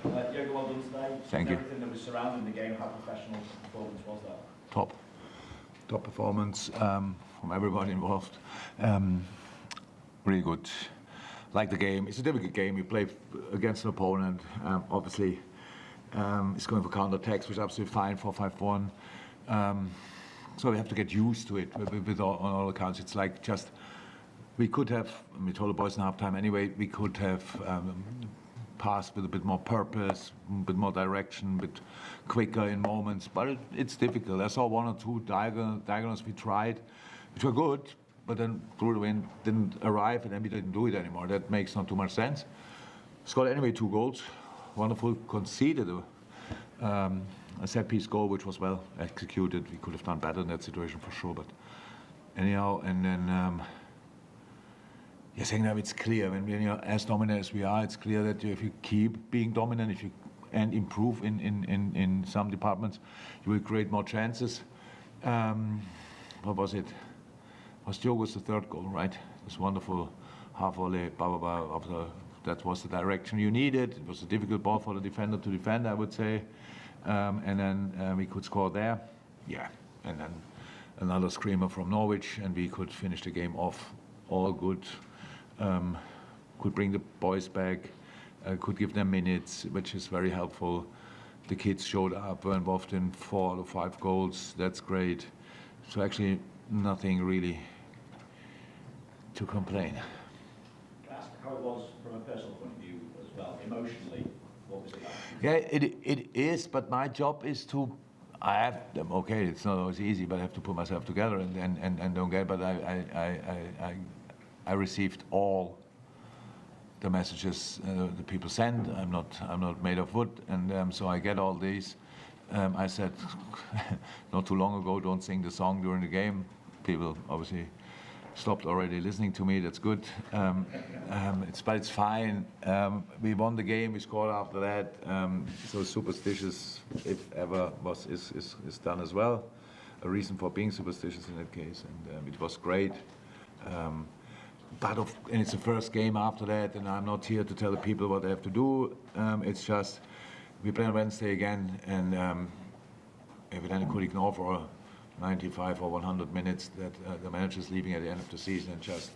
Jürgen, well done today. Thank you. Everything that was surrounding the game, how professional performance was that? Top performance from everybody involved. Really good. Like the game, it's a difficult game. You play against an opponent. Obviously, it's going for counter-attacks, which is absolutely fine. 4-5-1. So we have to get used to it. With on all accounts, it's like just we could have. We told the boys in halftime anyway. We could have passed with a bit more purpose, a bit more direction, a bit quicker in moments. But it's difficult. I saw one or two diagonals we tried, which were good, but then through the wind didn't arrive, and then we didn't do it anymore. That makes not too much sense. Scored anyway 2 goals. Wonderful. Conceded a set-piece goal, which was well executed. We could have done better in that situation for sure. But anyhow, and then. Saying that it's clear when you're as dominant as we are, it's clear that if you keep being dominant, and improve in some departments, you will create more chances. What was it? Was the third goal, right? This wonderful half volley, after that was the direction you needed. It was a difficult ball for the defender to defend, I would say. And then we could score there. Yeah, and then another screamer from Norwich, and we could finish the game off. All good. Could bring the boys back, could give them minutes, which is very helpful. The kids showed up, were involved in 4 out of 5 goals. That's great. So actually, nothing really to complain. Can I ask how it was from a personal point of view as well, emotionally? What was it like? Yeah, it is, but my job is to. I have them. Okay, it's not always easy, but I have to put myself together and don't get. But I received all the messages the people send. I'm not made of wood, and so I get all these. I said not too long ago, don't sing the song during the game. People obviously stopped already listening to me. That's good. But it's fine. We won the game. We scored after that. So superstitious, if ever, is done as well. A reason for being superstitious in that case, and it was great. And it's the first game after that, and I'm not here to tell the people what they have to do. It's just we play on Wednesday again, and if we then could ignore for 95 or 100 minutes that the manager's leaving at the end of the season, and just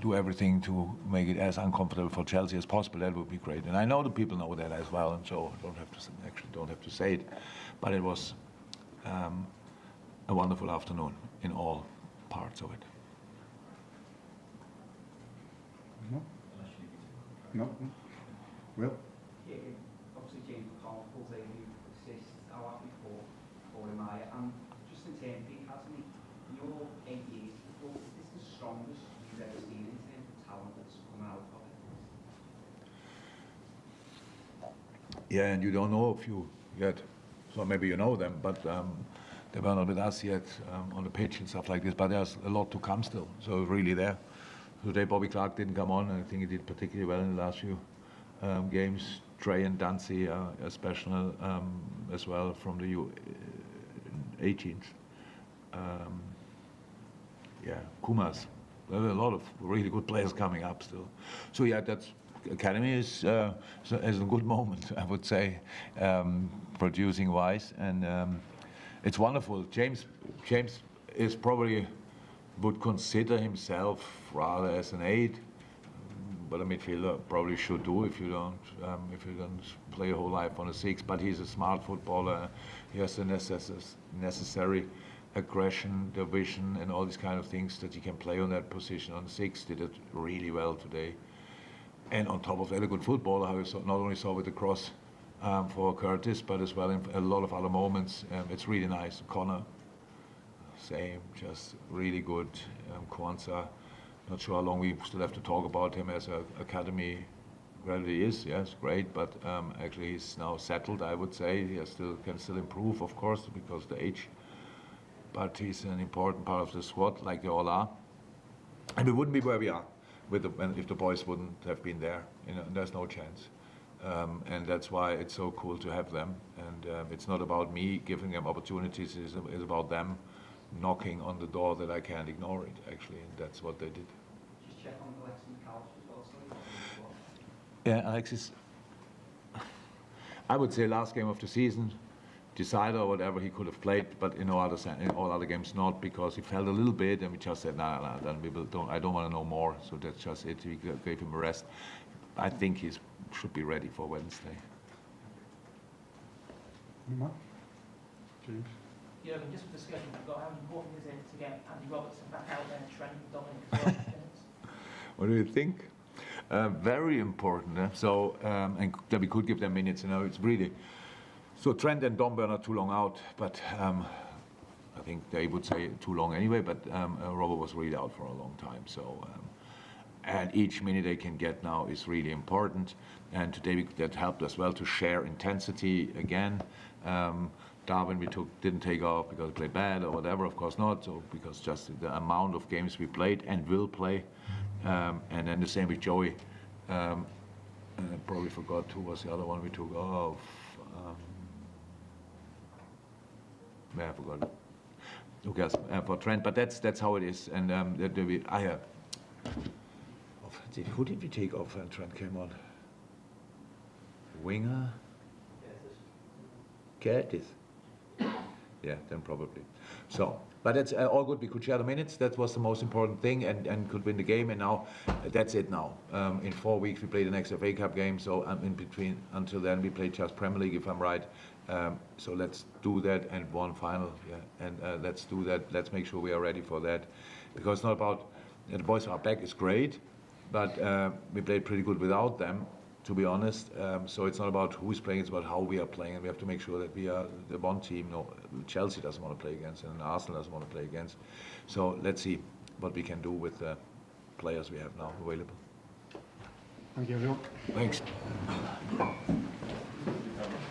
do everything to make it as uncomfortable for Chelsea as possible, that would be great. And I know the people know that as well, and so don't have to say it. But it was a wonderful afternoon in all parts of it. No. Will? Yeah, obviously James McConnell pulls out new assists. How happy for him I am. Just in terms of the academy, in your 8 years, is this the strongest you've ever seen in terms of talent that's come out of it? Yeah, and you don't know a few yet, so maybe you know them, but they were not with us yet on the pitch and stuff like this. But there's a lot to come still, so really there. Today Bobby Clark didn't come on, and I think he did particularly well in the last few games. Trey and Dancy are special as well from the U18s. Kumas. There are a lot of really good players coming up still. So yeah, that's academy is a good moment, I would say, producing wise, and it's wonderful. James is probably would consider himself rather as an 8, but a midfielder probably should do if you don't play your whole life on a 6. But he's a smart footballer. He has the necessary aggression, the vision, and all these kind of things that he can play on that position on 6. Did it really well today. And on top of that, a good footballer, who not only saw with the cross for Curtis, but as well in a lot of other moments. It's really nice. Connor, same, just really good. Kwanzaa, not sure how long we still have to talk about him as an academy graduate he is. Yes, great, but actually he's now settled, I would say. He can still improve, of course, because of the age. But he's an important part of the squad, like they all are. And we wouldn't be where we are if the boys wouldn't have been there. There's no chance. And that's why it's so cool to have them. And it's not about me giving them opportunities. It's about them knocking on the door that I can't ignore it, actually. And that's what they did. Just check on Alexis McAllister as well. Yeah, Alexis I would say last game of the season, decider or whatever, he could have played, but in all other games not, because he felt a little bit, and we just said, nah, then I don't want to know more. So that's just it. We gave him a rest. I think he should be ready for Wednesday. Mark? James? Jürgen, just with the schedule we've got, how important is it to get Andy Robertson back out there, Trent, Dominic as well? What do you think? Very important. So, and that we could give them minutes. It's really. So Trent and Dom were not too long out, but I think they would say too long anyway. But Robert was really out for a long time. So, and each minute they can get now is really important. And today that helped as well to share intensity again. Darwin didn't take off because he played bad or whatever. Of course not. So because just the amount of games we played and will play. And then the same with Joey. Probably forgot who was the other one we took off. I forgot it. Who cares? For Trent, but that's how it is. And who did we take off when Trent came on? Winger? Curtis. Yeah, then probably. So, but that's all good. We could share the minutes. That was the most important thing, and could win the game. And now, that's it. Now, in 4 weeks we play the next FA Cup game. So in between, until then, we play just Premier League, if I'm right. So let's do that, and one final. Yeah, and let's do that. Let's make sure we are ready for that, because it's not about the boys are back is great, but we played pretty good without them, to be honest. So it's not about who's playing, it's about how we are playing, and we have to make sure that we are the one team. No, Chelsea doesn't want to play against, and Arsenal doesn't want to play against. So let's see what we can do with the players we have now available. Thank you, everyone. Thanks.